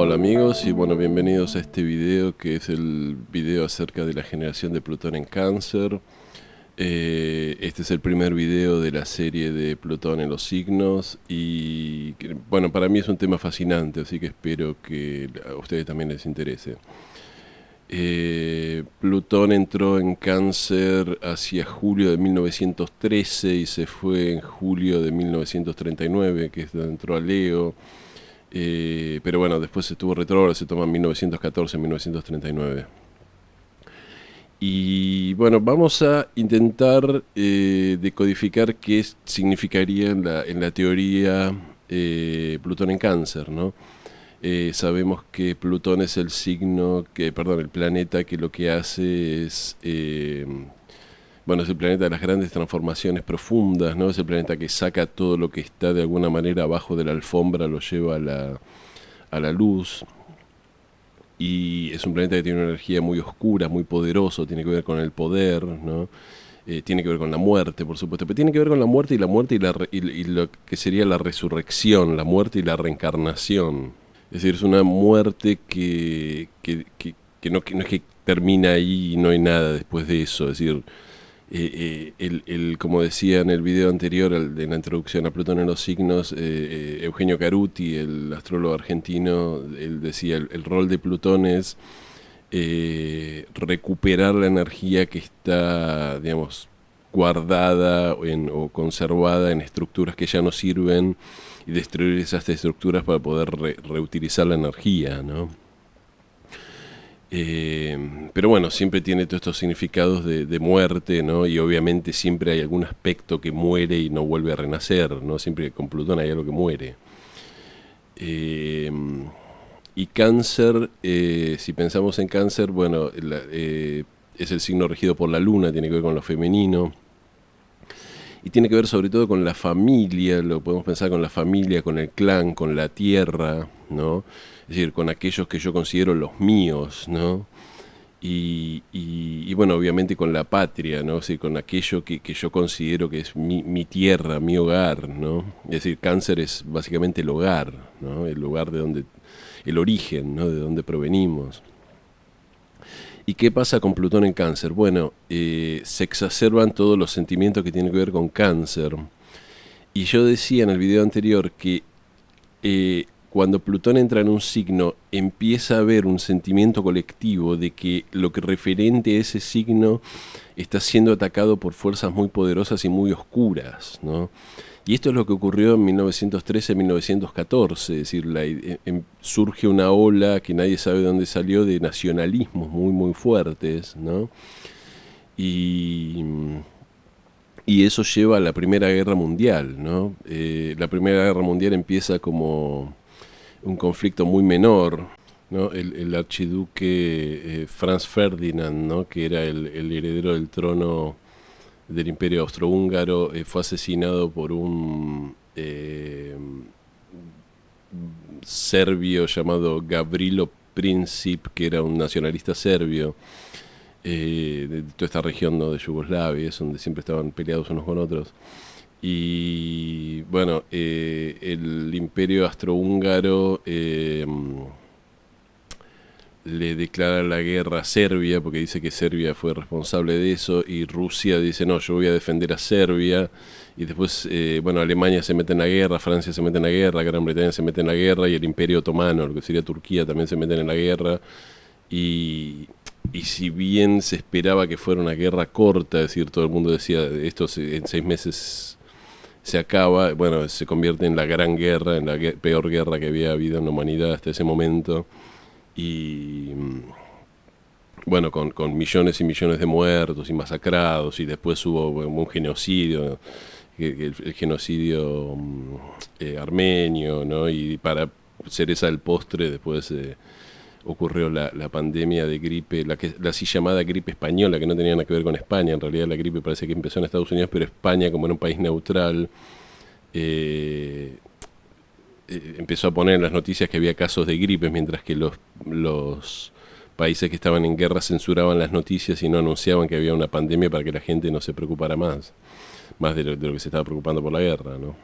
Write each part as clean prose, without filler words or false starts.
Hola amigos y bueno, bienvenidos a este video que es el video acerca de la generación de Plutón en Cáncer. Este es el primer video de la serie de Plutón en los signos y bueno, para mí es un tema fascinante, así que espero que a ustedes también les interese. Plutón entró en Cáncer hacia julio de 1913 y se fue en julio de 1939, que es donde entró a Leo. Pero bueno, después estuvo retrógrado, se toma en 1914, 1939. Y bueno, vamos a intentar decodificar qué significaría en la teoría Plutón en Cáncer, ¿no? Sabemos que Plutón es el signo el planeta que lo que hace es, bueno, es el planeta de las grandes transformaciones profundas, ¿no? Es el planeta que saca todo lo que está de alguna manera abajo de la alfombra, lo lleva a la luz. Y es un planeta que tiene una energía muy oscura, muy poderoso, tiene que ver con el poder, ¿no? Tiene que ver con la muerte, por supuesto, pero tiene que ver con la muerte y lo que sería la resurrección, la muerte y la reencarnación. Es decir, es una muerte que no es que termina ahí y no hay nada después de eso. Es decir, como decía en el video anterior, de la introducción a Plutón en los signos, Eugenio Caruti, el astrólogo argentino, él decía, el rol de Plutón es recuperar la energía que está, digamos, guardada o conservada en estructuras que ya no sirven y destruir esas estructuras para poder reutilizar la energía, ¿no? Pero bueno, siempre tiene todos estos significados de muerte, ¿no? Y obviamente siempre hay algún aspecto que muere y no vuelve a renacer, ¿no? Siempre con Plutón hay algo que muere. Y Cáncer, si pensamos en Cáncer, bueno, es el signo regido por la Luna, tiene que ver con lo femenino. Y tiene que ver sobre todo con la familia, lo podemos pensar con la familia, con el clan, con la tierra, ¿no? Es decir, con aquellos que yo considero los míos, ¿no? Y bueno, obviamente con la patria, ¿no? Es decir, con aquello que yo considero que es mi tierra, mi hogar, ¿no? Es decir, Cáncer es básicamente el hogar, ¿no? El lugar de donde, el origen, ¿no? De donde provenimos. ¿Y qué pasa con Plutón en Cáncer? Bueno, se exacerban todos los sentimientos que tienen que ver con Cáncer. Y yo decía en el video anterior que cuando Plutón entra en un signo, empieza a haber un sentimiento colectivo de que lo que referente a ese signo está siendo atacado por fuerzas muy poderosas y muy oscuras, ¿no? Y esto es lo que ocurrió en 1913-1914, es decir, surge una ola que nadie sabe de dónde salió de nacionalismos muy muy fuertes, ¿no? Y, y eso lleva a la Primera Guerra Mundial, ¿no? La Primera Guerra Mundial empieza como un conflicto muy menor, ¿no? El archiduque Franz Ferdinand, ¿no? Que era el heredero del trono del Imperio Austrohúngaro, fue asesinado por un serbio llamado Gavrilo Princip, que era un nacionalista serbio, de toda esta región, ¿no? De Yugoslavia, es donde siempre estaban peleados unos con otros. Y bueno, el Imperio Austrohúngaro le declara la guerra a Serbia, porque dice que Serbia fue responsable de eso, y Rusia dice, no, yo voy a defender a Serbia, y después, bueno, Alemania se mete en la guerra, Francia se mete en la guerra, Gran Bretaña se mete en la guerra, y el Imperio Otomano, lo que sería Turquía, también se meten en la guerra, y si bien se esperaba que fuera una guerra corta, es decir, todo el mundo decía, esto en 6 meses se acaba, bueno, se convierte en la gran guerra, en la peor guerra que había habido en la humanidad hasta ese momento, y bueno, con millones y millones de muertos y masacrados, y después hubo un genocidio, el genocidio armenio, ¿no? Y para cereza del postre después ocurrió la pandemia de gripe, la así llamada gripe española, que no tenía nada que ver con España. En realidad la gripe parece que empezó en Estados Unidos, pero España, como era un país neutral, empezó a poner en las noticias que había casos de gripe, mientras que los países que estaban en guerra censuraban las noticias y no anunciaban que había una pandemia para que la gente no se preocupara más de lo que se estaba preocupando por la guerra, ¿no?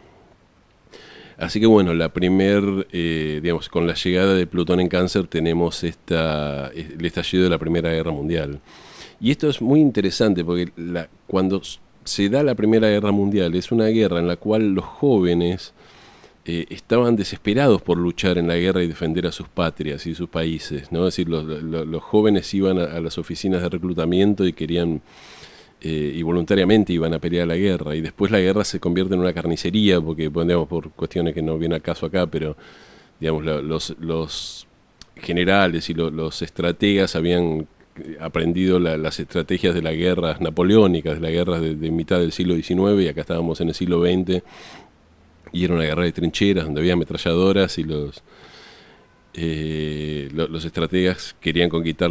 Así que bueno, digamos, con la llegada de Plutón en Cáncer tenemos el estallido de la Primera Guerra Mundial. Y esto es muy interesante porque cuando se da la Primera Guerra Mundial es una guerra en la cual los jóvenes estaban desesperados por luchar en la guerra y defender a sus patrias y sus países, ¿no? Es decir, los jóvenes iban a las oficinas de reclutamiento y querían y voluntariamente iban a pelear la guerra, y después la guerra se convierte en una carnicería porque, bueno, digamos, por cuestiones que no vienen a caso acá, pero digamos, los generales y los estrategas habían aprendido las estrategias de las guerras napoleónicas, de las guerras de mitad del siglo XIX, y acá estábamos en el siglo XX, y era una guerra de trincheras donde había ametralladoras, y los estrategas querían conquistar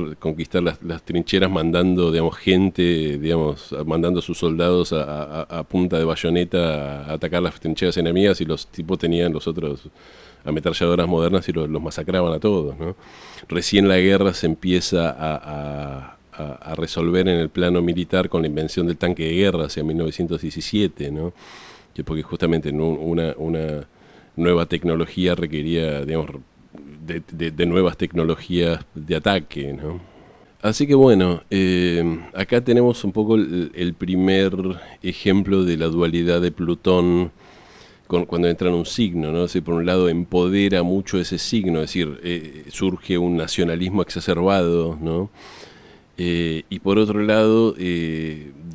las trincheras mandando, digamos, gente, digamos, mandando a sus soldados a punta de bayoneta a atacar las trincheras enemigas, y los tipos tenían los otros ametralladoras modernas y los masacraban a todos, ¿no? Recién la guerra se empieza a resolver en el plano militar con la invención del tanque de guerra hacia 1917, ¿no? Porque justamente una nueva tecnología requería, digamos, de nuevas tecnologías de ataque, ¿no? Así que bueno, acá tenemos un poco el primer ejemplo de la dualidad de Plutón cuando entra en un signo, ¿no? Es decir, por un lado empodera mucho ese signo, es decir, surge un nacionalismo exacerbado, ¿no? Y por otro lado,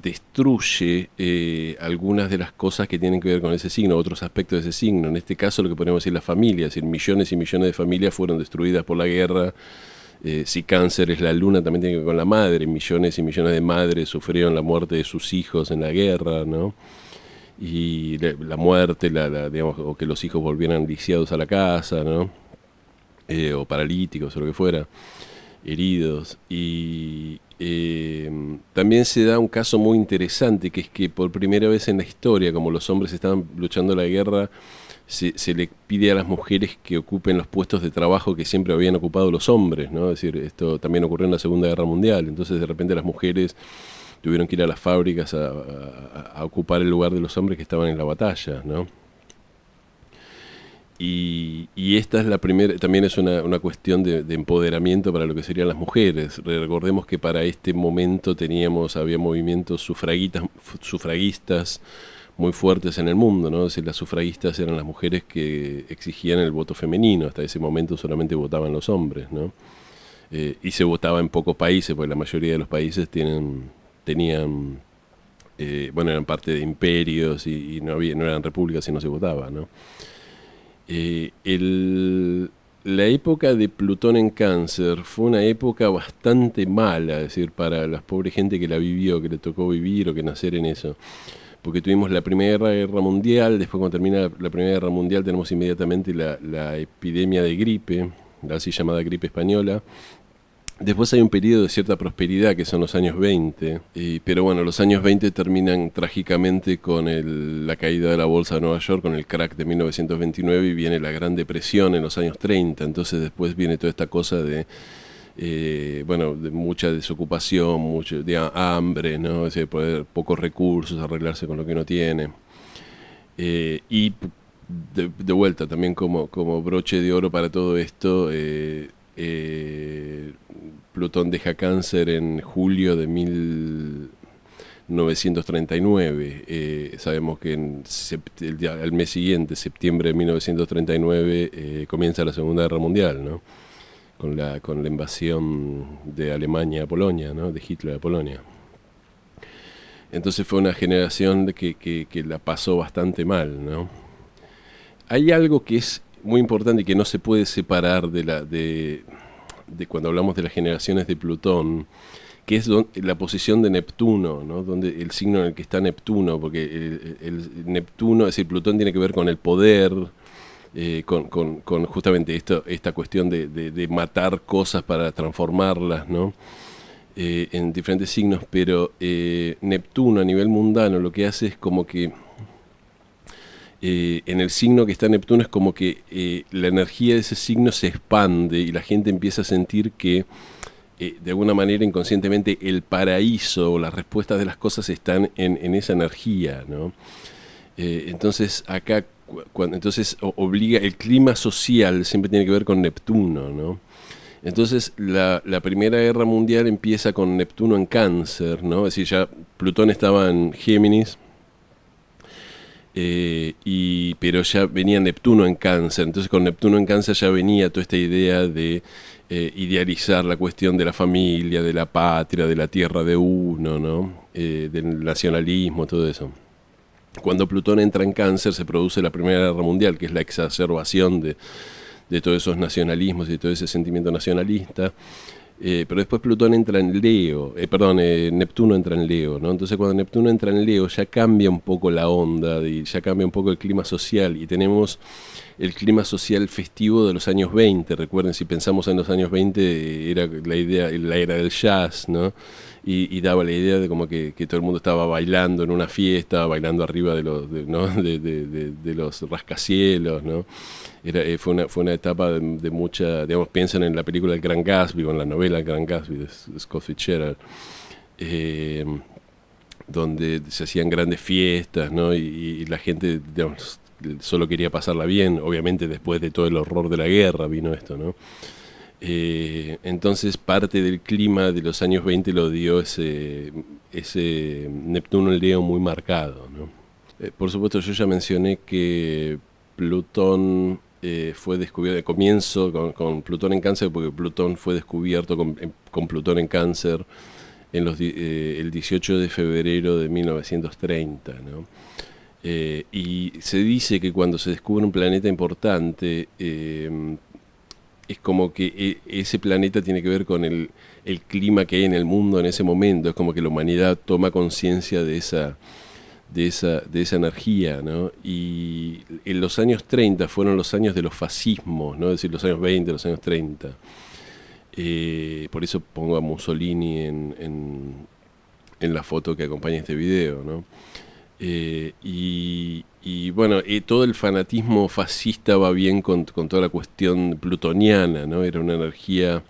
destruye algunas de las cosas que tienen que ver con ese signo, otros aspectos de ese signo. En este caso, lo que podemos decir la familia, es decir, millones y millones de familias fueron destruidas por la guerra. Si Cáncer es la luna, también tiene que ver con la madre. Millones y millones de madres sufrieron la muerte de sus hijos en la guerra, ¿no? Y la muerte, digamos, o que los hijos volvieran lisiados a la casa, ¿no? O paralíticos o lo que fuera, heridos. Y también se da un caso muy interesante, que es que por primera vez en la historia, como los hombres estaban luchando la guerra, se le pide a las mujeres que ocupen los puestos de trabajo que siempre habían ocupado los hombres, ¿no? Es decir, esto también ocurrió en la Segunda Guerra Mundial. Entonces de repente las mujeres tuvieron que ir a las fábricas a ocupar el lugar de los hombres que estaban en la batalla, ¿no? Y esta es la primera, también es una cuestión de empoderamiento para lo que serían las mujeres. Recordemos que para este momento había movimientos sufragistas muy fuertes en el mundo, ¿no? Es decir, las sufragistas eran las mujeres que exigían el voto femenino. Hasta ese momento solamente votaban los hombres, ¿no? Y se votaba en pocos países, porque la mayoría de los países tenían bueno, eran parte de imperios y no eran repúblicas y no se votaba, ¿no? La época de Plutón en Cáncer fue una época bastante mala, es decir, para la pobre gente que la vivió, que le tocó vivir o que nacer en eso. Porque tuvimos la Primera Guerra Mundial, después cuando termina la Primera Guerra Mundial tenemos inmediatamente la epidemia de gripe, la así llamada gripe española. Después hay un periodo de cierta prosperidad, que son los años 20, pero bueno, los años 20 terminan trágicamente con la caída de la bolsa de Nueva York, con el crack de 1929, y viene la Gran Depresión en los años 30, entonces después viene toda esta cosa de mucha desocupación, mucho de hambre, ¿no? Es decir, pocos recursos, arreglarse con lo que uno tiene. Y de vuelta, también como broche de oro para todo esto, Plutón deja Cáncer en julio de 1939. Sabemos que al mes siguiente, septiembre de 1939, comienza la Segunda Guerra Mundial, ¿no? Con la invasión de Alemania a Polonia, ¿no? De Hitler a Polonia. Entonces fue una generación que la pasó bastante mal, ¿no? Hay algo que es muy importante y que no se puede separar de cuando hablamos de las generaciones de Plutón, que es la posición de Neptuno, ¿no? Donde el signo en el que está Neptuno, porque el Neptuno, es decir, Plutón tiene que ver con el poder, con justamente esta cuestión de matar cosas para transformarlas, ¿no? En diferentes signos, pero Neptuno a nivel mundano lo que hace es como que en el signo que está Neptuno es como que la energía de ese signo se expande y la gente empieza a sentir que de alguna manera inconscientemente el paraíso o las respuestas de las cosas están en esa energía, ¿no? Entonces acá entonces obliga, el clima social siempre tiene que ver con Neptuno, ¿no? Entonces la Primera Guerra Mundial empieza con Neptuno en Cáncer, ¿no? Es decir, ya Plutón estaba en Géminis, pero ya venía Neptuno en Cáncer. Entonces con Neptuno en Cáncer ya venía toda esta idea de idealizar la cuestión de la familia, de la patria, de la tierra de uno, ¿no? Del nacionalismo, todo eso. Cuando Plutón entra en Cáncer se produce la Primera Guerra Mundial, que es la exacerbación de todos esos nacionalismos y todo ese sentimiento nacionalista. Pero después Plutón entra en Leo, Neptuno entra en Leo, ¿no? Entonces cuando Neptuno entra en Leo ya cambia un poco la onda, y ya cambia un poco el clima social, y tenemos el clima social festivo de los años 20. Recuerden, si pensamos en los años 20, era la idea, la era del jazz, ¿no? Y daba la idea de como que todo el mundo estaba bailando en una fiesta, bailando arriba de los, ¿no? de los rascacielos, ¿no? Fue una etapa de mucha, digamos, piensan en la película El Gran Gatsby, o en la novela El Gran Gatsby de Scott Fitzgerald, donde se hacían grandes fiestas, ¿no? Y la gente, digamos, solo quería pasarla bien. Obviamente después de todo el horror de la guerra vino esto, ¿no? Entonces parte del clima de los años 20 lo dio ese Neptuno en Leo muy marcado, ¿no? Por supuesto, yo ya mencioné que Plutón fue descubierto de comienzo con Plutón en Cáncer, porque Plutón fue descubierto con Plutón en Cáncer el 18 de febrero de 1930, ¿no? Y se dice que cuando se descubre un planeta importante, es como que ese planeta tiene que ver con el clima que hay en el mundo en ese momento. Es como que la humanidad toma conciencia de esa energía, ¿no? Y en los años 30 fueron los años de los fascismos, ¿no? Es decir, los años 20, los años 30. Por eso pongo a Mussolini en la foto que acompaña este video, ¿no? Y bueno, todo el fanatismo fascista va bien con toda la cuestión plutoniana, ¿no? Era una energía,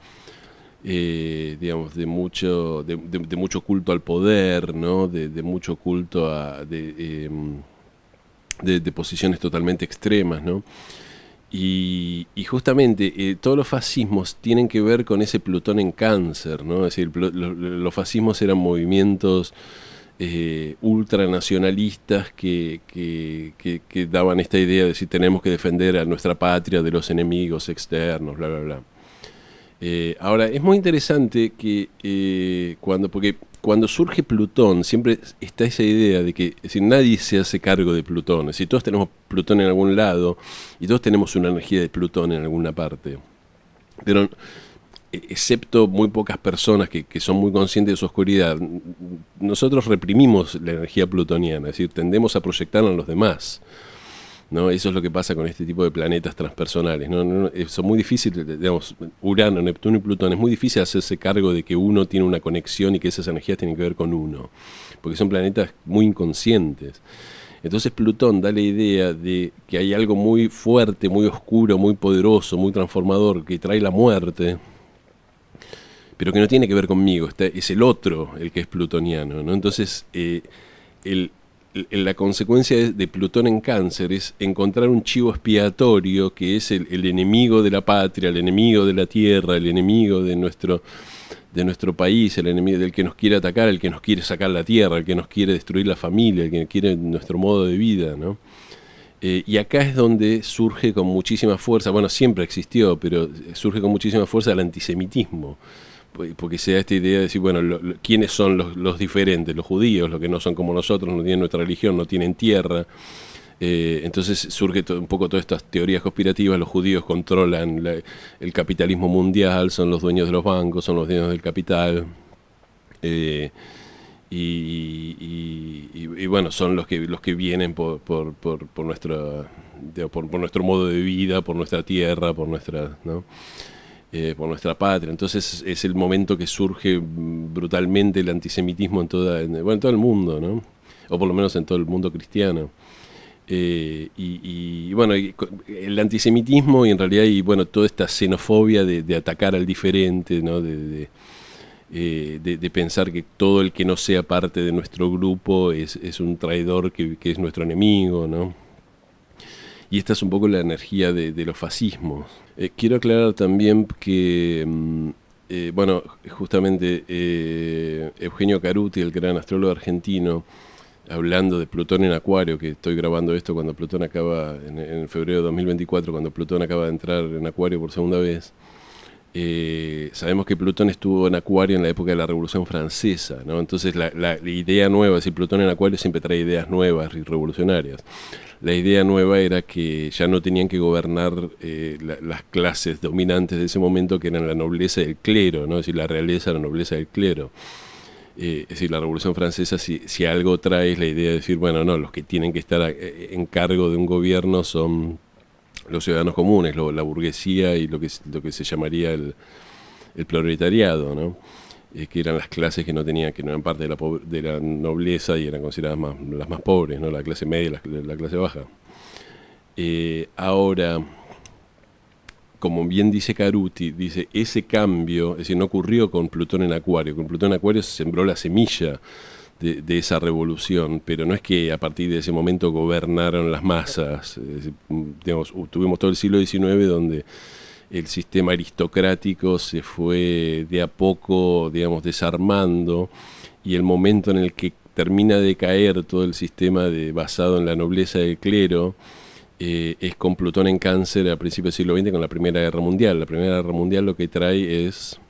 digamos, de mucho culto al poder, ¿no? De mucho culto de posiciones totalmente extremas, ¿no? Y justamente todos los fascismos tienen que ver con ese Plutón en Cáncer, ¿no? Es decir, los fascismos eran movimientos ultranacionalistas que daban esta idea de si tenemos que defender a nuestra patria de los enemigos externos, bla, bla, bla. Ahora, es muy interesante que porque cuando surge Plutón, siempre está esa idea de que si nadie se hace cargo de Plutón, si todos tenemos Plutón en algún lado y todos tenemos una energía de Plutón en alguna parte, pero excepto muy pocas personas que son muy conscientes de su oscuridad, nosotros reprimimos la energía plutoniana, es decir, tendemos a proyectarla en los demás, ¿no? Eso es lo que pasa con este tipo de planetas transpersonales, ¿no? Son muy difíciles, digamos, Urano, Neptuno y Plutón, es muy difícil hacerse cargo de que uno tiene una conexión y que esas energías tienen que ver con uno, porque son planetas muy inconscientes. Entonces Plutón da la idea de que hay algo muy fuerte, muy oscuro, muy poderoso, muy transformador, que trae la muerte, pero que no tiene que ver conmigo, es el otro el que es plutoniano, ¿no? Entonces, la consecuencia de Plutón en Cáncer es encontrar un chivo expiatorio que es el enemigo de la patria, el enemigo de la tierra, el enemigo de nuestro país, el enemigo del que nos quiere atacar, el que nos quiere sacar la tierra, el que nos quiere destruir la familia, el que quiere nuestro modo de vida, ¿no? Y acá es donde surge con muchísima fuerza, bueno, siempre existió, pero surge con muchísima fuerza el antisemitismo, porque se da esta idea de decir, bueno, ¿quiénes son los diferentes? Los judíos, los que no son como nosotros, no tienen nuestra religión, no tienen tierra. Entonces surge un poco todas estas teorías conspirativas. Los judíos controlan el capitalismo mundial, son los dueños de los bancos, son los dueños del capital. Y bueno, son los que vienen por nuestro modo de vida, por nuestra tierra, por nuestra, ¿no? Por nuestra patria. Entonces es el momento que surge brutalmente el antisemitismo en todo el mundo, ¿no? O por lo menos en todo el mundo cristiano. Bueno, el antisemitismo y en realidad toda esta xenofobia de atacar al diferente, ¿no? De pensar que todo el que no sea parte de nuestro grupo es un traidor que es nuestro enemigo, ¿no? Y esta es un poco la energía de los fascismos. Quiero aclarar también que, bueno, justamente Eugenio Caruti, el gran astrólogo argentino, hablando de Plutón en Acuario, que estoy grabando esto cuando Plutón acaba, en febrero de 2024, cuando Plutón acaba de entrar en Acuario por segunda vez. Sabemos que Plutón estuvo en Acuario en la época de la Revolución Francesa, ¿no? Entonces la idea nueva, es decir, Plutón en Acuario siempre trae ideas nuevas y revolucionarias. La idea nueva era que ya no tenían que gobernar las clases dominantes de ese momento, que eran la nobleza y el clero, ¿no? Es decir, la realeza, la nobleza y el clero. Es decir, la Revolución Francesa, si algo trae, es la idea de decir, bueno, no, los que tienen que estar en cargo de un gobierno son los ciudadanos comunes, la burguesía y lo que se llamaría el proletariado, ¿no? Que eran las clases que no eran parte de la nobleza y eran consideradas las más pobres, ¿no? La clase media y la clase baja. Ahora, como bien dice Caruti, dice, ese cambio, es decir, no ocurrió con Plutón en Acuario. Con Plutón en Acuario se sembró la semilla de esa revolución, pero no es que a partir de ese momento gobernaron las masas. Digamos, tuvimos todo el siglo XIX donde el sistema aristocrático se fue de a poco, digamos, desarmando, y el momento en el que termina de caer todo el sistema basado en la nobleza del clero, es con Plutón en Cáncer a principios del siglo XX, con la Primera Guerra Mundial. La Primera Guerra Mundial lo que trae es,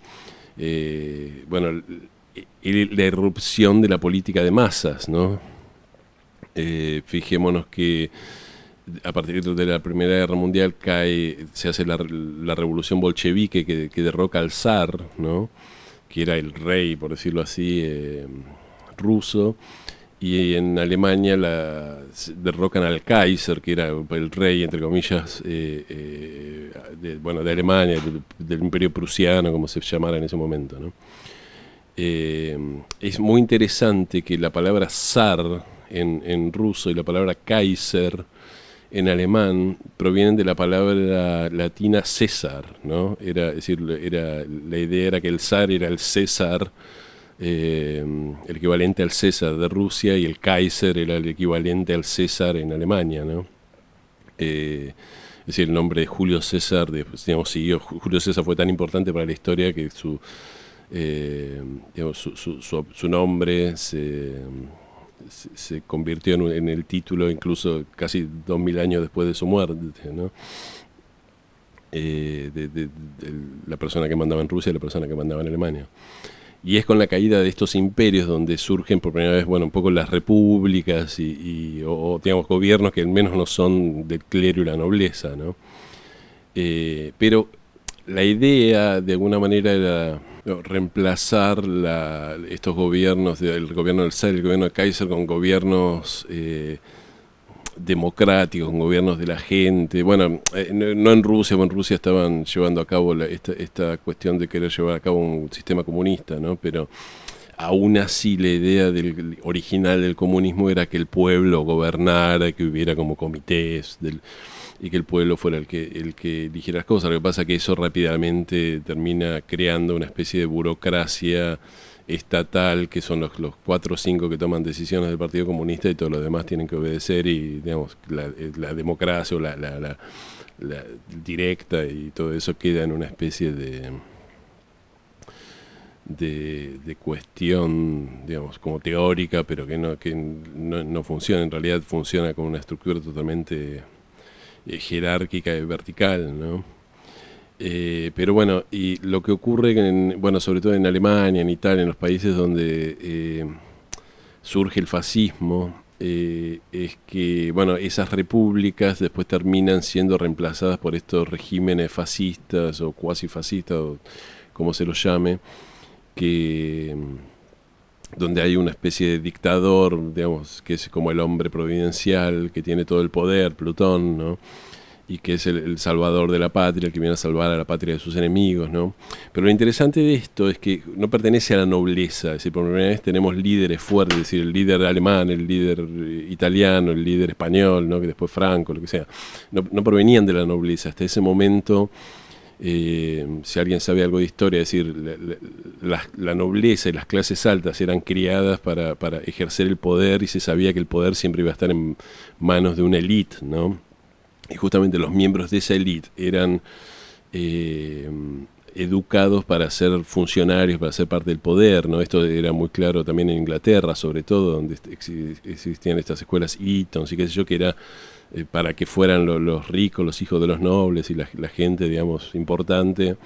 bueno, la irrupción de la política de masas, ¿no? Fijémonos que a partir de la Primera Guerra Mundial se hace la revolución bolchevique que derroca al zar, ¿no? Que era el rey, por decirlo así, ruso, y en Alemania derrocan al Kaiser, que era el rey, entre comillas, de Alemania, del Imperio Prusiano, como se llamara en ese momento, ¿no? Es muy interesante que la palabra zar en ruso y la palabra Kaiser en alemán provienen de la palabra latina César, ¿no? Es decir, la idea era que el zar era el César, el equivalente al César de Rusia, y el Kaiser era el equivalente al César en Alemania, ¿no? Es decir, el nombre de Julio César, Julio César fue tan importante para la historia que su nombre se convirtió en el título incluso casi 2000 años después de su muerte, ¿no? De la persona que mandaba en Rusia y la persona que mandaba en Alemania. Y es con la caída de estos imperios donde surgen por primera vez, bueno, un poco las repúblicas o digamos, gobiernos que al menos no son del clero y la nobleza, ¿no? Pero la idea, de alguna manera, era reemplazar estos gobiernos, el gobierno del zar y el gobierno del Kaiser, con gobiernos democráticos, con gobiernos de la gente. Bueno, no en Rusia, en Rusia estaban llevando a cabo esta cuestión de querer llevar a cabo un sistema comunista, ¿no? Pero aún así la idea original del comunismo era que el pueblo gobernara, que hubiera como comités y que el pueblo fuera el que eligiera las cosas. Lo que pasa es que eso rápidamente termina creando una especie de burocracia estatal, que son los 4 o 5 que toman decisiones del Partido Comunista, y todos los demás tienen que obedecer, y digamos la democracia o la directa y todo eso queda en una especie de cuestión, digamos, como teórica, pero que no funciona. En realidad funciona con una estructura totalmente jerárquica y vertical, ¿no? Pero bueno, y lo que ocurre, sobre todo en Alemania, en Italia, en los países donde surge el fascismo, es que, bueno, esas repúblicas después terminan siendo reemplazadas por estos regímenes fascistas o cuasi fascistas, o como se los llame, donde hay una especie de dictador, digamos, que es como el hombre providencial, que tiene todo el poder, Plutón, ¿no? Y que es el salvador de la patria, el que viene a salvar a la patria de sus enemigos, ¿no? Pero lo interesante de esto es que no pertenece a la nobleza. Es decir, por primera vez tenemos líderes fuertes, es decir, el líder alemán, el líder italiano, el líder español, ¿no? Que después Franco, lo que sea. No provenían de la nobleza. Hasta ese momento, si alguien sabe algo de historia, es decir, la nobleza y las clases altas eran criadas para ejercer el poder, y se sabía que el poder siempre iba a estar en manos de una élite, ¿no? y justamente los miembros de esa élite eran eh, educados para ser funcionarios, para ser parte del poder, ¿no? Esto era muy claro también en Inglaterra, sobre todo, donde existían estas escuelas Eton, y qué sé yo, que era para que fueran los ricos, los hijos de los nobles y la gente, digamos, importante,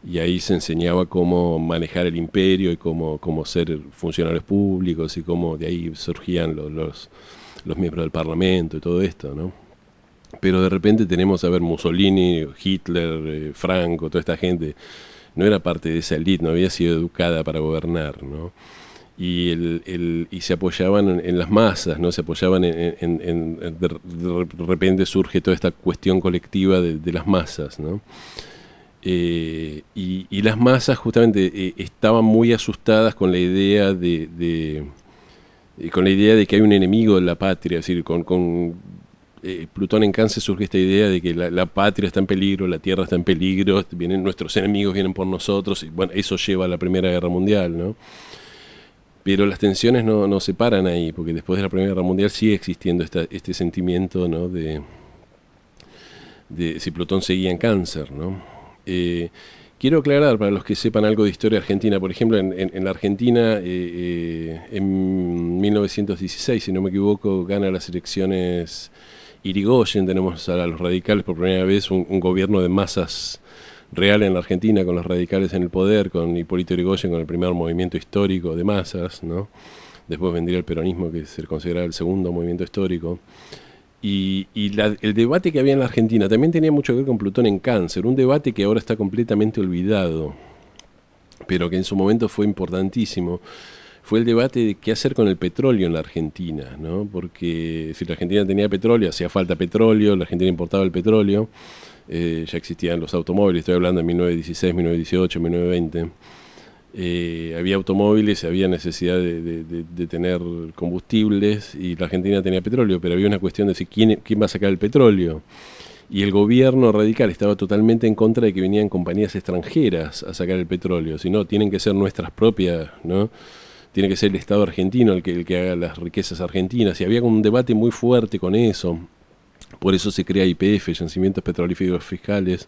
y ahí se enseñaba cómo manejar el imperio y cómo ser funcionarios públicos y cómo de ahí surgían los miembros del parlamento y todo esto, ¿no? Pero de repente tenemos a ver Mussolini, Hitler, Franco, toda esta gente, no era parte de esa élite, no había sido educada para gobernar, ¿no? Y se apoyaban en las masas, ¿no? Se apoyaban de repente surge toda esta cuestión colectiva de las masas, ¿no? Y las masas justamente estaban muy asustadas con la idea con la idea de que hay un enemigo en la patria, es decir, con Plutón en Cáncer surge esta idea de que la patria está en peligro, la tierra está en peligro, vienen nuestros enemigos, vienen por nosotros, y bueno, eso lleva a la Primera Guerra Mundial, ¿no? Pero las tensiones no se paran ahí, porque después de la Primera Guerra Mundial sigue existiendo este sentimiento, ¿no? de si Plutón seguía en Cáncer, ¿no? Quiero aclarar para los que sepan algo de historia argentina, por ejemplo, en la Argentina, en 1916, si no me equivoco, gana las elecciones Irigoyen, tenemos a los radicales por primera vez, un gobierno de masas real en la Argentina, con los radicales en el poder, con Hipólito Yrigoyen, con el primer movimiento histórico de masas, ¿no? Después vendría el peronismo, que se considera el segundo movimiento histórico. El debate que había en la Argentina también tenía mucho que ver con Plutón en Cáncer, un debate que ahora está completamente olvidado, pero que en su momento fue importantísimo. Fue el debate de qué hacer con el petróleo en la Argentina, ¿no? Porque si la Argentina tenía petróleo, hacía falta petróleo, la Argentina importaba el petróleo, ya existían los automóviles, estoy hablando de 1916, 1918, 1920. Había automóviles, había necesidad de tener combustibles y la Argentina tenía petróleo, pero había una cuestión de decir quién va a sacar el petróleo. Y el gobierno radical estaba totalmente en contra de que vinieran compañías extranjeras a sacar el petróleo, sino tienen que ser nuestras propias, ¿no? Tiene que ser el Estado argentino el que haga las riquezas argentinas. Y había un debate muy fuerte con eso. Por eso se crea YPF, Yacimientos Petrolíferos Fiscales,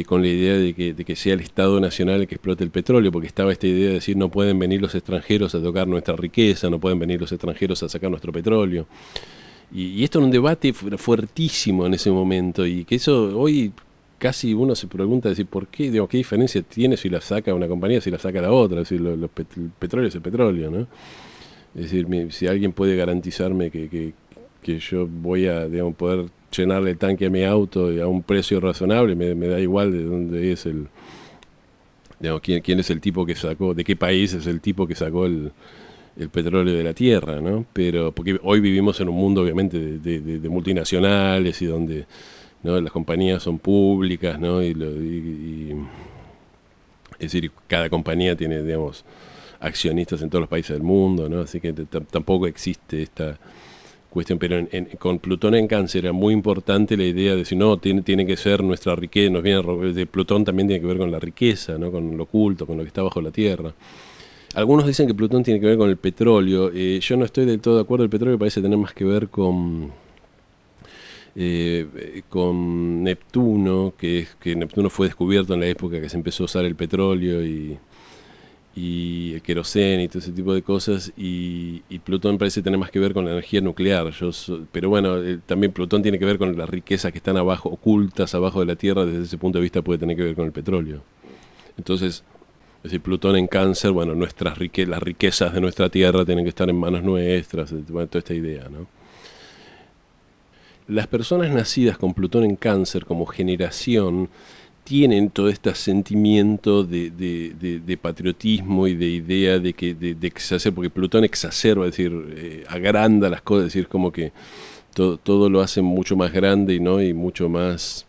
con la idea de que sea el Estado Nacional el que explote el petróleo, porque estaba esta idea de decir no pueden venir los extranjeros a tocar nuestra riqueza, no pueden venir los extranjeros a sacar nuestro petróleo. Y esto era un debate fuertísimo en ese momento, y que eso hoy casi uno se pregunta, decir, ¿por qué? Digo, ¿qué diferencia tiene si la saca una compañía, si la saca la otra? Es decir, el petróleo es el petróleo, ¿no? Es decir, si alguien puede garantizarme que yo voy a, digamos, poder llenarle el tanque a mi auto a un precio razonable, me da igual de dónde es digamos, quién es el tipo que sacó, de qué país es el tipo que sacó el petróleo de la tierra, ¿no? Pero porque hoy vivimos en un mundo obviamente de multinacionales y donde, ¿no?, las compañías son públicas, ¿no? Es decir, cada compañía tiene, digamos, accionistas en todos los países del mundo, ¿no? Así que tampoco existe esta cuestión, pero con Plutón en Cáncer era muy importante la idea de decir, no, tiene que ser nuestra riqueza, de Plutón también tiene que ver con la riqueza, ¿no? Con lo oculto, con lo que está bajo la tierra. Algunos dicen que Plutón tiene que ver con el petróleo. Yo no estoy del todo de acuerdo. El petróleo parece tener más que ver con Neptuno, que Neptuno fue descubierto en la época que se empezó a usar el petróleo y el queroseno y todo ese tipo de cosas, y Plutón parece tener más que ver con la energía nuclear. Pero bueno, también Plutón tiene que ver con las riquezas que están abajo, ocultas abajo de la Tierra. Desde ese punto de vista puede tener que ver con el petróleo. Entonces, es decir, Plutón en Cáncer, bueno, las riquezas de nuestra Tierra tienen que estar en manos nuestras, bueno, toda esta idea, ¿no? Las personas nacidas con Plutón en Cáncer como generación tienen todo este sentimiento de patriotismo y de idea de exacerbar, porque Plutón exacerba, es decir, agranda las cosas, es decir, como que todo lo hace mucho más grande, ¿no? Y mucho más...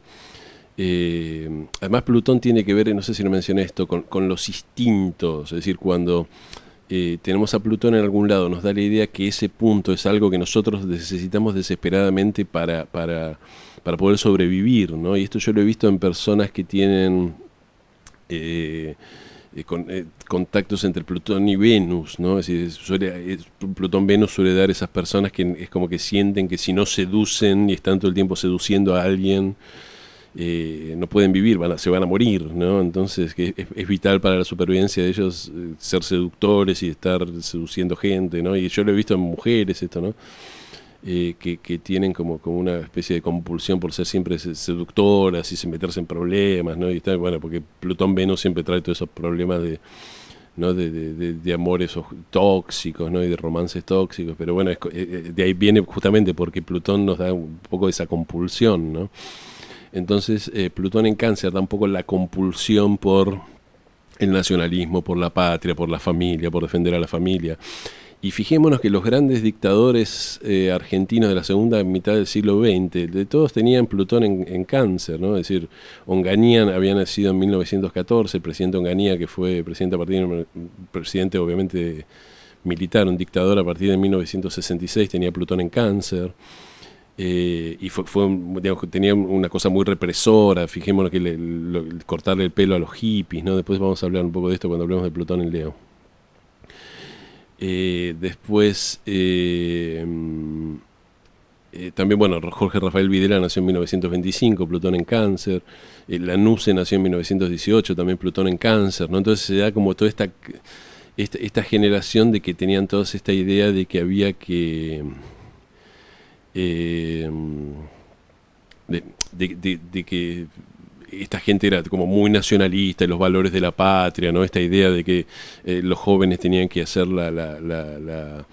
además Plutón tiene que ver, no sé si lo mencioné esto, con los instintos, es decir, cuando tenemos a Plutón en algún lado, nos da la idea que ese punto es algo que nosotros necesitamos desesperadamente para poder sobrevivir, ¿no? Y esto yo lo he visto en personas que tienen contactos entre Plutón y Venus, ¿no? Es decir, Plutón-Venus suele dar esas personas que es como que sienten que si no seducen y están todo el tiempo seduciendo a alguien, no pueden vivir, se van a morir, ¿no? Entonces que es vital para la supervivencia de ellos ser seductores y estar seduciendo gente, ¿no? Y yo lo he visto en mujeres esto, ¿no? Que tienen como una especie de compulsión por ser siempre seductoras y meterse en problemas, ¿no? Y está, bueno, porque Plutón-Venus siempre trae todos esos problemas de, ¿no? de amores tóxicos, ¿no? Y de romances tóxicos, pero bueno, de ahí viene justamente porque Plutón nos da un poco de esa compulsión, ¿no? Entonces Plutón en Cáncer da un poco la compulsión por el nacionalismo, por la patria, por la familia, por defender a la familia. Y fijémonos que los grandes dictadores argentinos de la segunda mitad del siglo XX, de todos tenían Plutón en Cáncer, ¿no? Es decir, Onganía había nacido en 1914, el presidente Onganía, que fue presidente a partir de presidente obviamente militar, un dictador a partir de 1966, tenía Plutón en Cáncer. Y digamos, tenía una cosa muy represora, fijémonos que cortarle el pelo a los hippies, ¿no? Después vamos a hablar un poco de esto cuando hablemos de Plutón en Leo. Después también, bueno, Jorge Rafael Videla nació en 1925, Plutón en Cáncer. Lanuse nació en 1918, también Plutón en Cáncer, ¿no? Entonces se da como toda esta generación de que tenían todos esta idea de que había que de que esta gente era como muy nacionalista, los valores de la patria, ¿no? Esta idea de que los jóvenes tenían que hacer la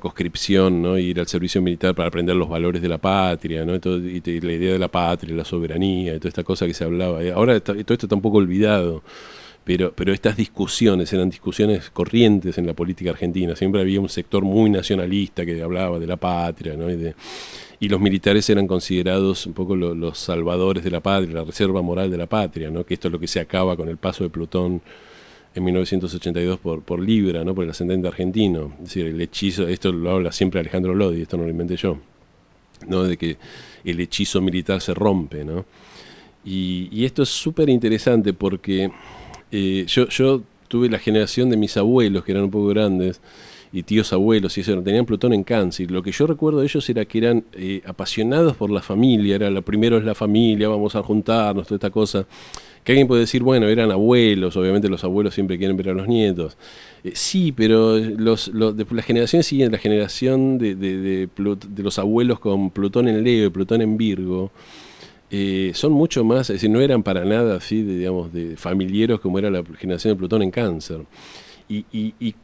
conscripción, ¿no? Ir al servicio militar para aprender los valores de la patria, ¿no? Y la idea de la patria, la soberanía, y toda esta cosa que se hablaba. Ahora todo esto está un poco olvidado. Pero estas discusiones eran discusiones corrientes en la política argentina. Siempre había un sector muy nacionalista que hablaba de la patria, ¿no? Y los militares eran considerados un poco los salvadores de la patria, la reserva moral de la patria, ¿no? Que esto es lo que se acaba con el paso de Plutón en 1982 por Libra, ¿no? Por el ascendente argentino. Es decir, el hechizo, esto lo habla siempre Alejandro Lodi, esto no lo inventé yo, ¿no? De que el hechizo militar se rompe, ¿no? Y esto es súper interesante porque yo tuve la generación de mis abuelos, que eran un poco grandes, y tíos abuelos, y eso, tenían Plutón en Cáncer. Lo que yo recuerdo de ellos era que eran apasionados por la familia, lo primero es la familia, vamos a juntarnos, toda esta cosa. Que alguien puede decir, bueno, eran abuelos, obviamente los abuelos siempre quieren ver a los nietos. Sí, pero de la generación siguiente, la generación de los abuelos con Plutón en Leo y Plutón en Virgo, son mucho más, es decir, no eran para nada así, digamos, de familiares como era la generación de Plutón en Cáncer. Y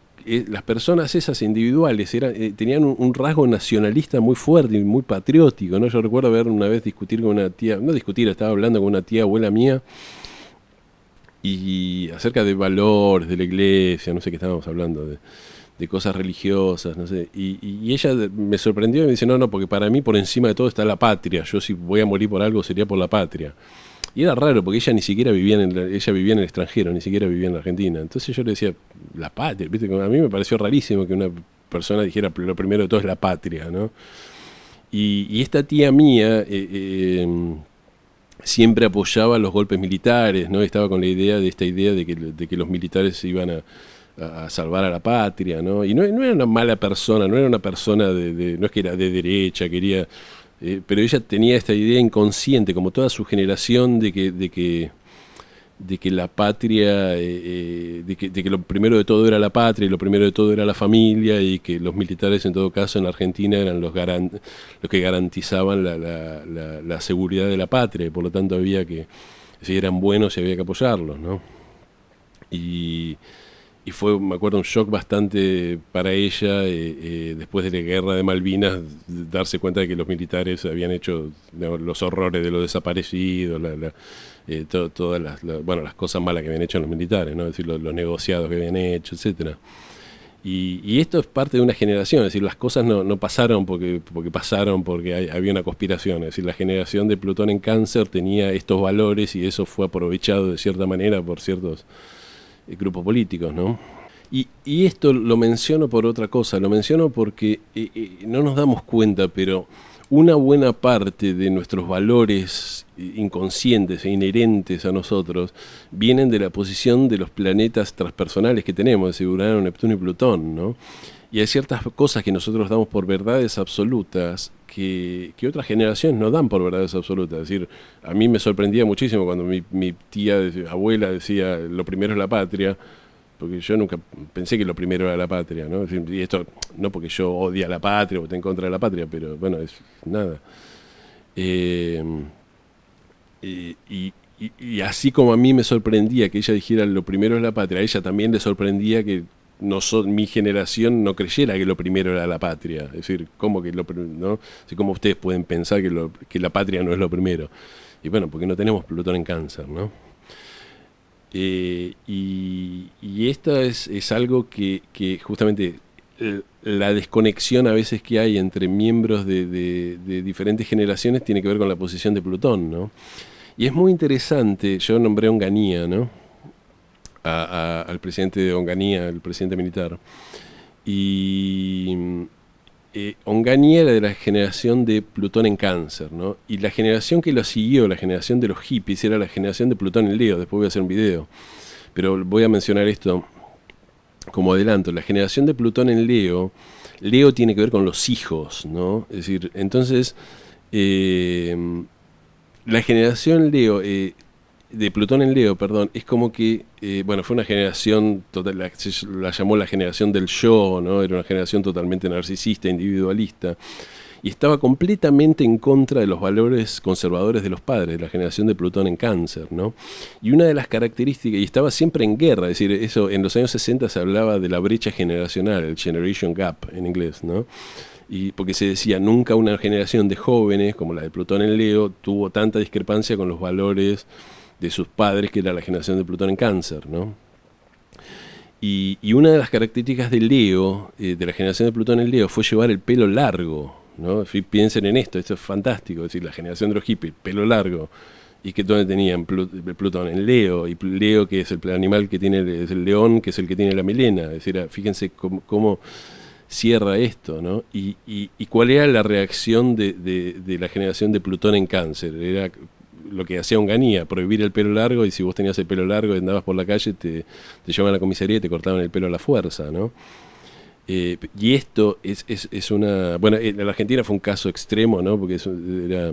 las personas esas individuales tenían un rasgo nacionalista muy fuerte y muy patriótico, ¿no? Yo recuerdo una vez discutir con una tía, no discutir, estaba hablando con una tía abuela mía, y acerca de valores de la iglesia, no sé qué estábamos hablando, de cosas religiosas, no sé, y ella me sorprendió y me dice, no, porque para mí por encima de todo está la patria, yo si voy a morir por algo sería por la patria. Y era raro porque ella ni siquiera vivía ella vivía en el extranjero, ni siquiera vivía en la Argentina. Entonces yo le decía, la patria, ¿viste? A mí me pareció rarísimo que una persona dijera, lo primero de todo es la patria, ¿no? Y esta tía mía siempre apoyaba los golpes militares, ¿no? Estaba con la idea de que los militares iban a salvar a la patria, ¿no? Y no era una mala persona, no era una persona no es que era de derecha, quería... pero ella tenía esta idea inconsciente, como toda su generación, de que la patria, de que lo primero de todo era la patria y lo primero de todo era la familia, y que los militares en todo caso en Argentina eran los que garantizaban la seguridad de la patria, y por lo tanto había que, si eran buenos, había que apoyarlos, ¿no? Y fue, me acuerdo, un shock bastante para ella, después de la guerra de Malvinas, darse cuenta de que los militares habían hecho, digamos, los horrores de los desaparecidos, todas las cosas malas que habían hecho los militares, ¿no? Es decir, los negociados que habían hecho, etcétera. Y esto es parte de una generación, es decir, las cosas no pasaron porque pasaron porque había una conspiración, es decir, la generación de Plutón en Cáncer tenía estos valores y eso fue aprovechado de cierta manera por ciertos grupos políticos, ¿no? Y esto lo menciono por otra cosa, lo menciono porque no nos damos cuenta, pero una buena parte de nuestros valores inconscientes e inherentes a nosotros vienen de la posición de los planetas transpersonales que tenemos, de Urano, Neptuno y Plutón, ¿no? Y hay ciertas cosas que nosotros damos por verdades absolutas que otras generaciones no dan por verdades absolutas. Es decir, a mí me sorprendía muchísimo cuando mi tía, abuela decía, lo primero es la patria, porque yo nunca pensé que lo primero era la patria, ¿no? Y esto no porque yo odie a la patria o esté en contra de la patria, pero bueno, es nada. Eh, y así como a mí me sorprendía que ella dijera lo primero es la patria, a ella también le sorprendía que mi generación no creyera que lo primero era la patria. Es decir, ¿cómo que no? Así como ustedes pueden pensar que la patria no es lo primero. Y bueno, porque no tenemos Plutón en Cáncer, ¿no? Y esto es algo que justamente la desconexión a veces que hay entre miembros de diferentes generaciones tiene que ver con la posición de Plutón, ¿no? Y es muy interesante, yo nombré a Onganía, ¿no? Al presidente de Onganía, el presidente militar. Y Onganía era de la generación de Plutón en Cáncer, ¿no? Y la generación que lo siguió, la generación de los hippies, era la generación de Plutón en Leo. Después voy a hacer un video. Pero voy a mencionar esto como adelanto. La generación de Plutón en Leo, Leo tiene que ver con los hijos, ¿no? Es decir, entonces, la generación Leo, de Plutón en Leo, perdón, es como que, bueno, fue una generación, se la llamó la generación del yo, ¿no? Era una generación totalmente narcisista, individualista, y estaba completamente en contra de los valores conservadores de los padres, de la generación de Plutón en Cáncer, ¿no? Y una de las características, y estaba siempre en guerra, es decir, eso en los años 60 se hablaba de la brecha generacional, el generation gap en inglés, ¿no? Y porque se decía, nunca una generación de jóvenes, como la de Plutón en Leo, tuvo tanta discrepancia con los valores de sus padres, que era la generación de Plutón en Cáncer, ¿no? Y una de las características de Leo, de la generación de Plutón en Leo, fue llevar el pelo largo, ¿no? Piensen en esto es fantástico, es decir, la generación de los hippies, pelo largo, y que donde tenían Plutón en Leo, y Leo, que es el animal que tiene, es el león, que es el que tiene la melena, es decir, fíjense cómo cierra esto, ¿no? Y cuál era la reacción de la generación de Plutón en Cáncer. Era lo que hacía Onganía, prohibir el pelo largo, y si vos tenías el pelo largo y andabas por la calle, te llevaban a la comisaría y te cortaban el pelo a la fuerza, ¿no? Y esto es una... Bueno, en la Argentina fue un caso extremo, ¿no? Porque era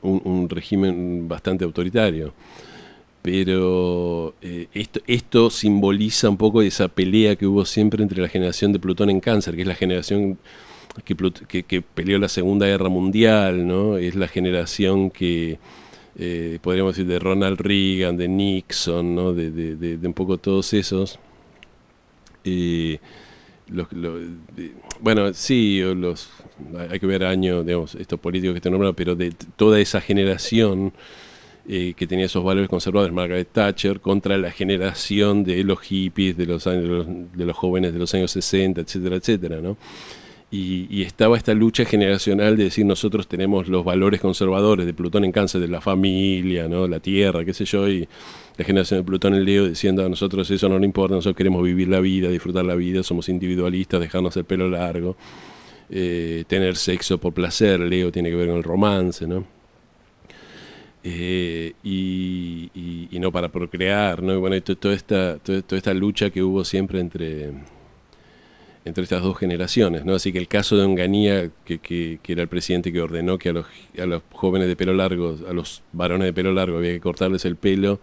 un régimen bastante autoritario. Pero esto simboliza un poco esa pelea que hubo siempre entre la generación de Plutón en Cáncer, que es la generación que peleó la Segunda Guerra Mundial, ¿no? Es la generación que, podríamos decir, de Ronald Reagan, de Nixon, ¿no? De un poco todos esos. Bueno, sí, hay que ver años, digamos, estos políticos que te nombraron, pero de toda esa generación que tenía esos valores conservadores, Margaret Thatcher, contra la generación de los hippies, de los jóvenes de los años 60, etcétera, etcétera, ¿no? Y estaba esta lucha generacional de decir, nosotros tenemos los valores conservadores de Plutón en Cáncer, de la familia, ¿no? La tierra, qué sé yo, y la generación de Plutón en Leo diciendo, a nosotros eso no nos importa, nosotros queremos vivir la vida, disfrutar la vida, somos individualistas, dejarnos el pelo largo, tener sexo por placer. Leo tiene que ver con el romance, ¿no? Y no para procrear, ¿no? Y bueno, toda esta lucha que hubo siempre entre estas dos generaciones, ¿no? Así que el caso de Onganía, que era el presidente que ordenó que a los jóvenes de pelo largo, a los varones de pelo largo, había que cortarles el pelo,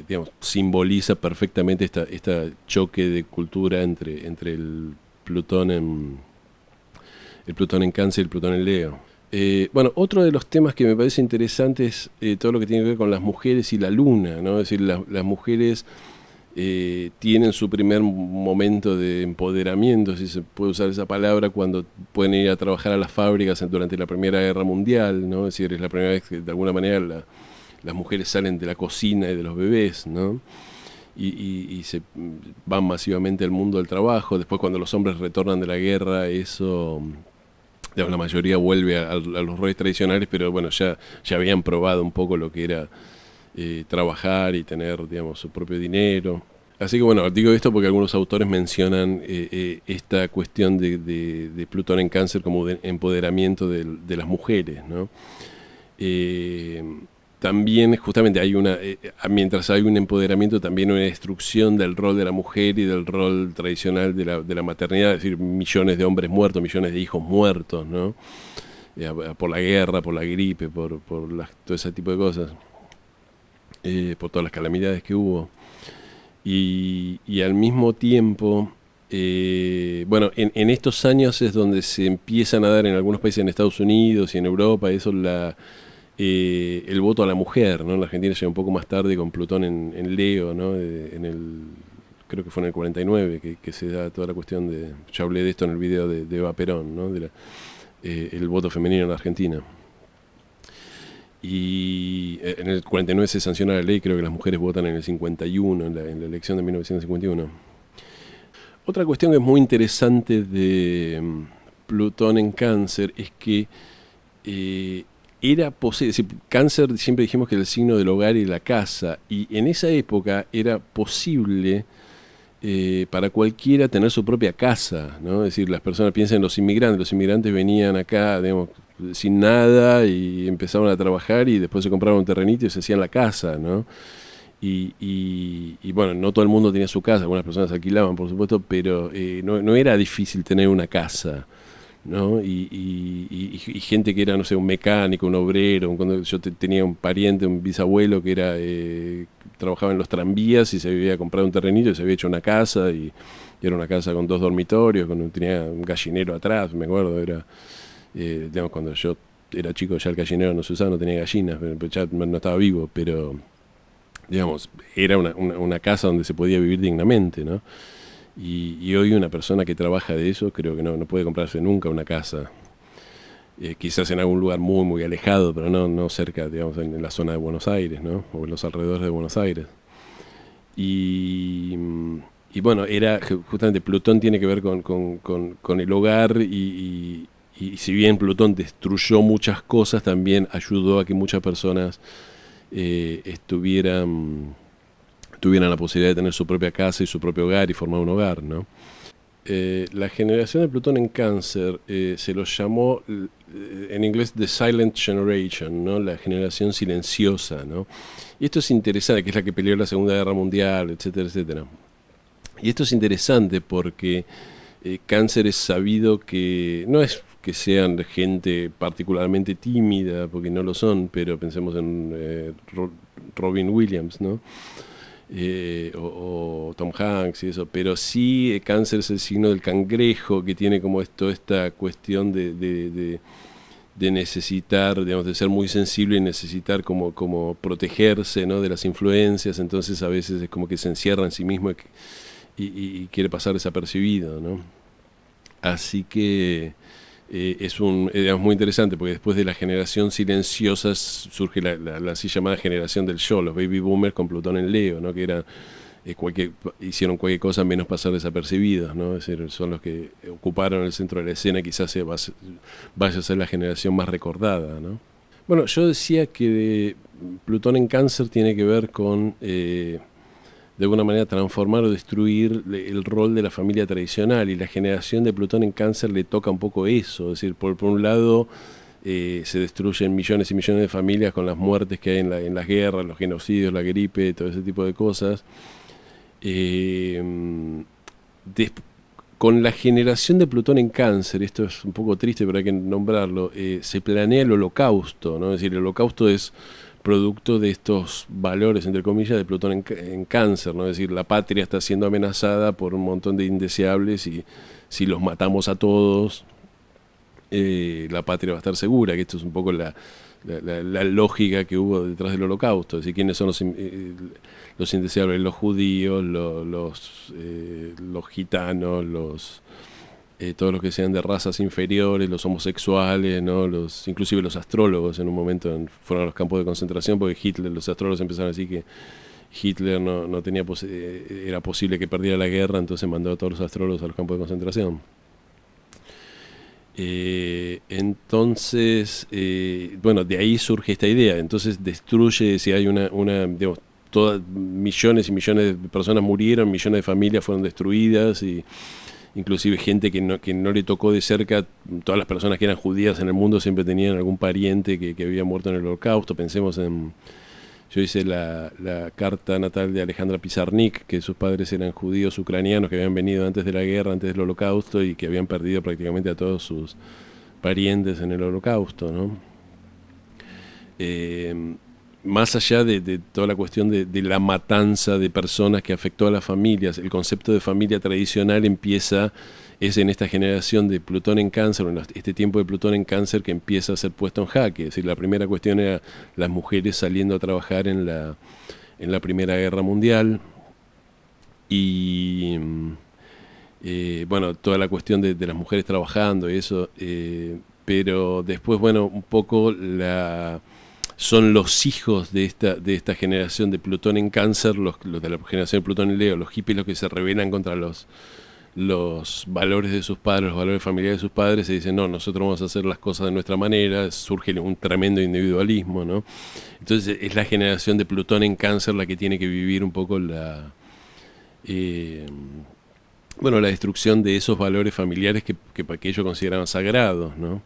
digamos, simboliza perfectamente esta choque de cultura entre el Plutón en Cáncer y el Plutón en Leo. Bueno, otro de los temas que me parece interesante es todo lo que tiene que ver con las mujeres y la luna, ¿no? Es decir, las mujeres tienen su primer momento de empoderamiento, si se puede usar esa palabra, cuando pueden ir a trabajar a las fábricas durante la Primera Guerra Mundial, ¿no? Es decir, es la primera vez que de alguna manera las mujeres salen de la cocina y de los bebés, ¿no? Y se van masivamente al mundo del trabajo. Después, cuando los hombres retornan de la guerra, eso, digamos, la mayoría vuelve a los roles tradicionales, pero bueno, ya habían probado un poco lo que era trabajar y tener, digamos, su propio dinero. Así que bueno, digo esto porque algunos autores mencionan esta cuestión de Plutón en Cáncer como de empoderamiento de las mujeres, ¿no? Eh, También justamente hay mientras hay un empoderamiento, también una destrucción del rol de la mujer y del rol tradicional de la maternidad, es decir, millones de hombres muertos, millones de hijos muertos, ¿no? Por la guerra, por la gripe, por todo ese tipo de cosas, por todas las calamidades que hubo. Y al mismo tiempo, bueno, en estos años es donde se empiezan a dar en algunos países en Estados Unidos y en Europa, eso el voto a la mujer, ¿no? La Argentina llega un poco más tarde con Plutón en Leo, ¿no? Creo que fue en el 49 que se da toda la cuestión de, ya hablé de esto en el video de Eva Perón, ¿no? El voto femenino en la Argentina. Y en el 49 se sanciona la ley, creo que las mujeres votan en el 51, en la elección de 1951. Otra cuestión que es muy interesante de Plutón en Cáncer es que era posible, es decir, Cáncer siempre dijimos que era el signo del hogar y la casa, y en esa época era posible para cualquiera tener su propia casa, ¿no? Es decir, las personas piensan en los inmigrantes venían acá, digamos, sin nada y empezaron a trabajar y después se compraron un terrenito y se hacían la casa, ¿no? Y bueno, no todo el mundo tenía su casa, algunas personas alquilaban, por supuesto, pero no era difícil tener una casa, ¿no? Y gente que era, no sé, un mecánico, un obrero, cuando yo tenía un pariente, un bisabuelo que trabajaba en los tranvías y se había comprado un terrenito y se había hecho una casa y era una casa con 2 dormitorios, tenía un gallinero atrás, me acuerdo, digamos, cuando yo era chico ya el gallinero no se usaba, no tenía gallinas, pero ya no estaba vivo, pero digamos, era una casa donde se podía vivir dignamente, ¿no? Y hoy una persona que trabaja de eso creo que no puede comprarse nunca una casa. Quizás en algún lugar muy, muy alejado, pero no cerca, digamos, en la zona de Buenos Aires, ¿no? O en los alrededores de Buenos Aires. Y, y bueno, justamente Plutón tiene que ver con el hogar y si bien Plutón destruyó muchas cosas, también ayudó a que muchas personas tuvieran la posibilidad de tener su propia casa y su propio hogar y formar un hogar, ¿no? La generación de Plutón en Cáncer se lo llamó en inglés The Silent Generation, ¿no? La generación silenciosa, ¿no? Y esto es interesante, que es la que peleó la Segunda Guerra Mundial, etcétera, etcétera. Y esto es interesante porque Cáncer es sabido que no es que sean gente particularmente tímida, porque no lo son, pero pensemos en Robin Williams, ¿no? O Tom Hanks y eso, pero sí Cáncer es el signo del cangrejo, que tiene como esta cuestión de necesitar, digamos, de ser muy sensible y necesitar como protegerse, ¿no? De las influencias, entonces a veces es como que se encierra en sí mismo y quiere pasar desapercibido, ¿no? Así que digamos, muy interesante, porque después de la generación silenciosa surge la así llamada generación del yo, los baby boomers con Plutón en Leo, ¿no? Que eran hicieron cualquier cosa menos pasar desapercibidos, ¿no? Es decir, son los que ocuparon el centro de la escena, quizás vaya a ser la generación más recordada, ¿no? Bueno, yo decía que Plutón en Cáncer tiene que ver con de alguna manera transformar o destruir el rol de la familia tradicional, y la generación de Plutón en Cáncer le toca un poco eso, es decir, por un lado se destruyen millones y millones de familias con las muertes que hay en las guerras, los genocidios, la gripe, todo ese tipo de cosas. Eh, con la generación de Plutón en Cáncer, esto es un poco triste pero hay que nombrarlo, se planea el holocausto, ¿no? Es decir, el holocausto es producto de estos valores, entre comillas, de Plutón en Cáncer, ¿no? Es decir, la patria está siendo amenazada por un montón de indeseables y si los matamos a todos, la patria va a estar segura, que esto es un poco la lógica que hubo detrás del holocausto. Es decir, ¿quiénes son los indeseables? Los judíos, los gitanos, todos los que sean de razas inferiores, los homosexuales, ¿no? Inclusive los astrólogos en un momento fueron a los campos de concentración porque los astrólogos empezaron a decir que Hitler no tenía era posible que perdiera la guerra, entonces mandó a todos los astrólogos a los campos de concentración. Entonces, bueno, de ahí surge esta idea. Entonces destruye, si hay digamos, millones y millones de personas murieron, millones de familias fueron destruidas, y inclusive gente que no le tocó de cerca. Todas las personas que eran judías en el mundo siempre tenían algún pariente que había muerto en el Holocausto. Pensemos en... Yo hice la carta natal de Alejandra Pizarnik, que sus padres eran judíos ucranianos que habían venido antes de la guerra, antes del Holocausto, y que habían perdido prácticamente a todos sus parientes en el Holocausto, ¿no? Más allá de toda la cuestión de la matanza de personas que afectó a las familias, el concepto de familia tradicional es en esta generación de Plutón en Cáncer, en este tiempo de Plutón en Cáncer, que empieza a ser puesto en jaque. Es decir, la primera cuestión era las mujeres saliendo a trabajar en la Primera Guerra Mundial, y bueno, toda la cuestión de las mujeres trabajando y eso, pero después, bueno, un poco son los hijos de esta generación de Plutón en Cáncer, los de la generación de Plutón en Leo, los hippies, los que se rebelan contra los valores de sus padres, los valores familiares de sus padres, y dicen, no, nosotros vamos a hacer las cosas de nuestra manera. Surge un tremendo individualismo, ¿no? Entonces es la generación de Plutón en Cáncer la que tiene que vivir un poco la destrucción de esos valores familiares que ellos consideraban sagrados, ¿no?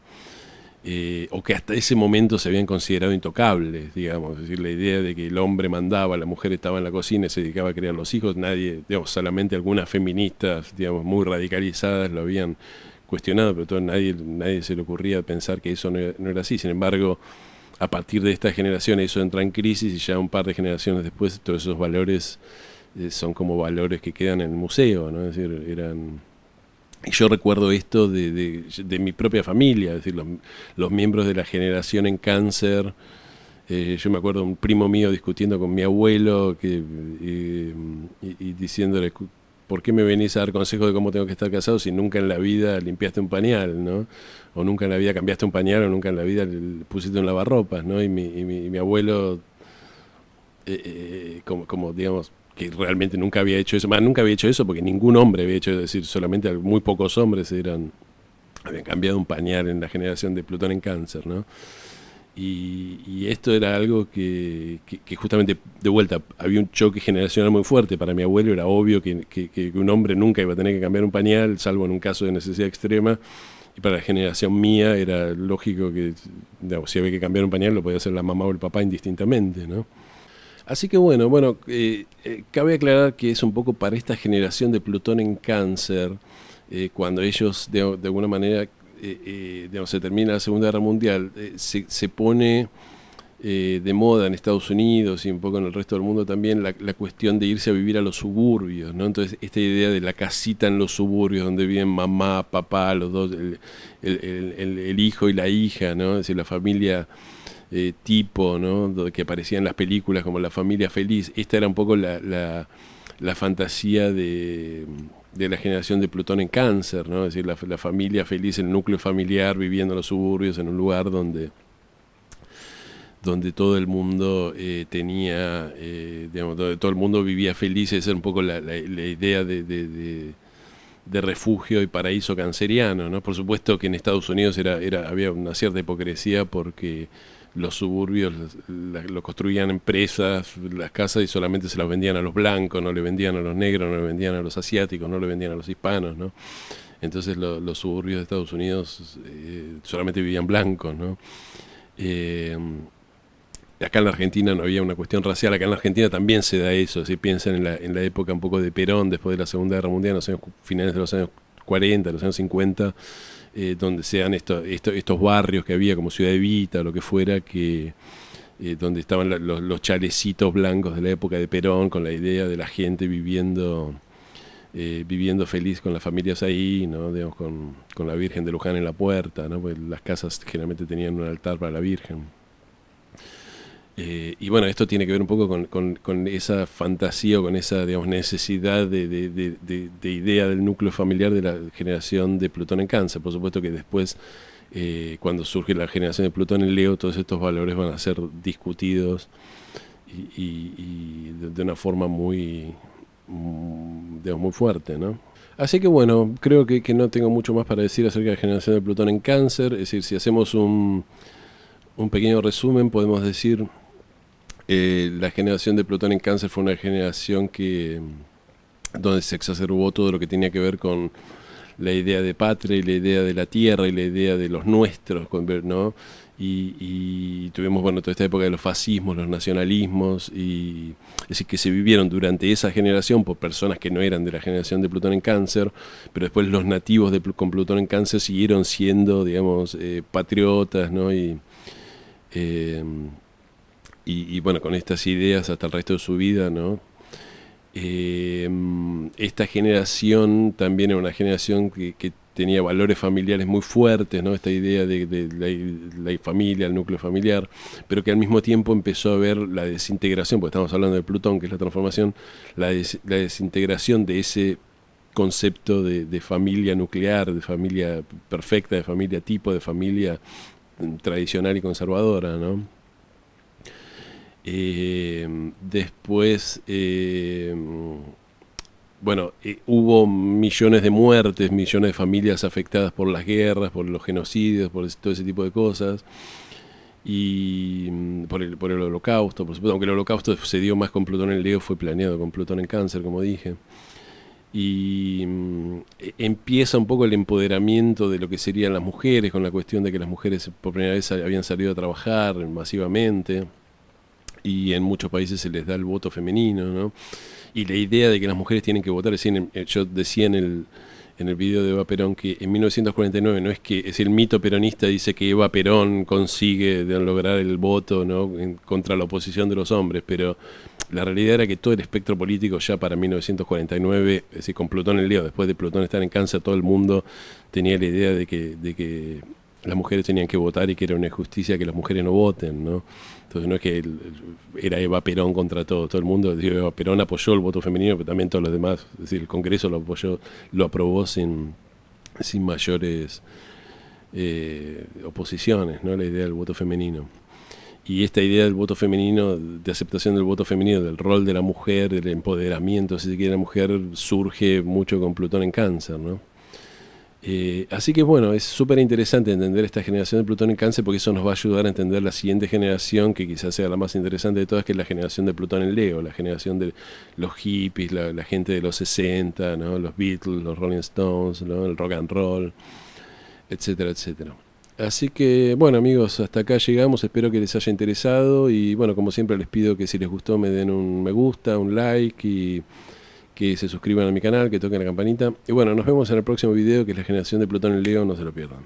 O que hasta ese momento se habían considerado intocables, digamos. Es decir, la idea de que el hombre mandaba, la mujer estaba en la cocina y se dedicaba a criar los hijos, nadie, digamos, solamente algunas feministas, digamos, muy radicalizadas lo habían cuestionado, pero nadie se le ocurría pensar que eso no era así. Sin embargo, a partir de esta generación eso entra en crisis, y ya un par de generaciones después todos esos valores son como valores que quedan en el museo, ¿no? Es decir, y yo recuerdo esto de mi propia familia, es decir, los miembros de la generación en Cáncer. Yo me acuerdo de un primo mío discutiendo con mi abuelo y diciéndole, ¿por qué me venís a dar consejos de cómo tengo que estar casado si nunca en la vida limpiaste un pañal, ¿no? O nunca en la vida cambiaste un pañal, o nunca en la vida pusiste un lavarropas, ¿no? Y mi abuelo, como digamos, que realmente nunca había hecho eso. Nunca había hecho eso porque ningún hombre había hecho, es decir, solamente muy pocos hombres habían cambiado un pañal en la generación de Plutón en Cáncer, ¿no? Y esto era algo que justamente, de vuelta, había un choque generacional muy fuerte. Para mi abuelo era obvio que un hombre nunca iba a tener que cambiar un pañal, salvo en un caso de necesidad extrema. Y para la generación mía era lógico que, digamos, si había que cambiar un pañal lo podía hacer la mamá o el papá indistintamente, ¿no? Así que bueno, cabe aclarar que es un poco para esta generación de Plutón en Cáncer, cuando ellos de alguna manera, digamos, se termina la Segunda Guerra Mundial, se pone de moda en Estados Unidos y un poco en el resto del mundo también la cuestión de irse a vivir a los suburbios, ¿no? Entonces esta idea de la casita en los suburbios donde viven mamá, papá, los dos, el hijo y la hija, ¿no? Es decir, la familia tipo, ¿no? Que aparecía en las películas como la familia feliz. Esta era un poco la fantasía de la generación de Plutón en Cáncer, ¿no? Es decir, la familia feliz, el núcleo familiar viviendo en los suburbios, en un lugar donde todo el mundo tenía, digamos, donde todo el mundo vivía feliz. Esa era un poco la idea de refugio y paraíso canceriano, ¿no? Por supuesto que en Estados Unidos había una cierta hipocresía, porque los suburbios lo construían empresas, las casas, y solamente se las vendían a los blancos, no le vendían a los negros, no le vendían a los asiáticos, no le vendían a los hispanos, ¿no? Entonces los suburbios de Estados Unidos solamente vivían blancos, ¿no? Acá en la Argentina no había una cuestión racial. Acá en la Argentina también se da eso. Si piensan en la época un poco de Perón, después de la Segunda Guerra Mundial, en los años, finales de los años 40, los años 50, donde sean estos barrios que había como Ciudad Evita o lo que fuera, donde estaban los chalecitos blancos de la época de Perón, con la idea de la gente viviendo feliz con las familias ahí, ¿no? Digamos, con la Virgen de Luján en la puerta, ¿no? Pues las casas generalmente tenían un altar para la Virgen. Y bueno, esto tiene que ver un poco con esa fantasía, o con esa, digamos, necesidad de idea del núcleo familiar de la generación de Plutón en Cáncer. Por supuesto que después, cuando surge la generación de Plutón en Leo, todos estos valores van a ser discutidos y de una forma muy, digamos, muy fuerte, ¿no? Así que bueno, creo que no tengo mucho más para decir acerca de la generación de Plutón en Cáncer. Es decir, si hacemos un pequeño resumen, podemos decir La generación de Plutón en Cáncer fue una generación donde se exacerbó todo lo que tenía que ver con la idea de patria y la idea de la tierra y la idea de los nuestros, ¿no? Y tuvimos, bueno, toda esta época de los fascismos, los nacionalismos, y es decir, que se vivieron durante esa generación por personas que no eran de la generación de Plutón en Cáncer, pero después los nativos con Plutón en Cáncer siguieron siendo, digamos, patriotas, ¿no? Y bueno, con estas ideas hasta el resto de su vida, ¿no? Esta generación también era una generación que tenía valores familiares muy fuertes, ¿no? Esta idea de la familia, el núcleo familiar, pero que al mismo tiempo empezó a ver la desintegración, porque estamos hablando de Plutón, que es la transformación, la desintegración de ese concepto de familia nuclear, de familia perfecta, de familia tipo, de familia tradicional y conservadora, ¿no? Después, bueno, hubo millones de muertes, millones de familias afectadas por las guerras, por los genocidios, por todo ese tipo de cosas, y por el holocausto, por supuesto, aunque el holocausto se dio más con Plutón en Leo, fue planeado con Plutón en Cáncer, como dije. Y empieza un poco el empoderamiento de lo que serían las mujeres, con la cuestión de que las mujeres por primera vez habían salido a trabajar masivamente, y en muchos países se les da el voto femenino, ¿no? Y la idea de que las mujeres tienen que votar, es decir, yo decía en el video de Eva Perón que en 1949 no es que, es decir, el mito peronista dice que Eva Perón consigue lograr el voto, ¿no? Contra la oposición de los hombres, pero la realidad era que todo el espectro político ya para 1949, es decir, con Plutón en Leo, después de Plutón estar en Cáncer, todo el mundo tenía la idea de que las mujeres tenían que votar y que era una injusticia que las mujeres no voten, ¿no? Entonces no es que era Eva Perón contra todo el mundo. Eva Perón apoyó el voto femenino, pero también todos los demás, es decir, el Congreso lo apoyó, lo aprobó sin mayores oposiciones, ¿no? La idea del voto femenino. Y esta idea del voto femenino, de aceptación del voto femenino, del rol de la mujer, del empoderamiento, si se quiere, la mujer, surge mucho con Plutón en Cáncer, ¿no? Así que bueno, es súper interesante entender esta generación de Plutón en Cáncer, porque eso nos va a ayudar a entender la siguiente generación, que quizás sea la más interesante de todas, que es la generación de Plutón en Leo, la generación de los hippies, la gente de los 60, ¿no? Los Beatles, los Rolling Stones, ¿no? El rock and roll, etcétera, etcétera. Así que bueno, amigos, hasta acá llegamos, espero que les haya interesado, y bueno, como siempre les pido que si les gustó me den un me gusta, un like, y que se suscriban a mi canal, que toquen la campanita. Y bueno, nos vemos en el próximo video, que es la generación de Plutón en Leo, no se lo pierdan.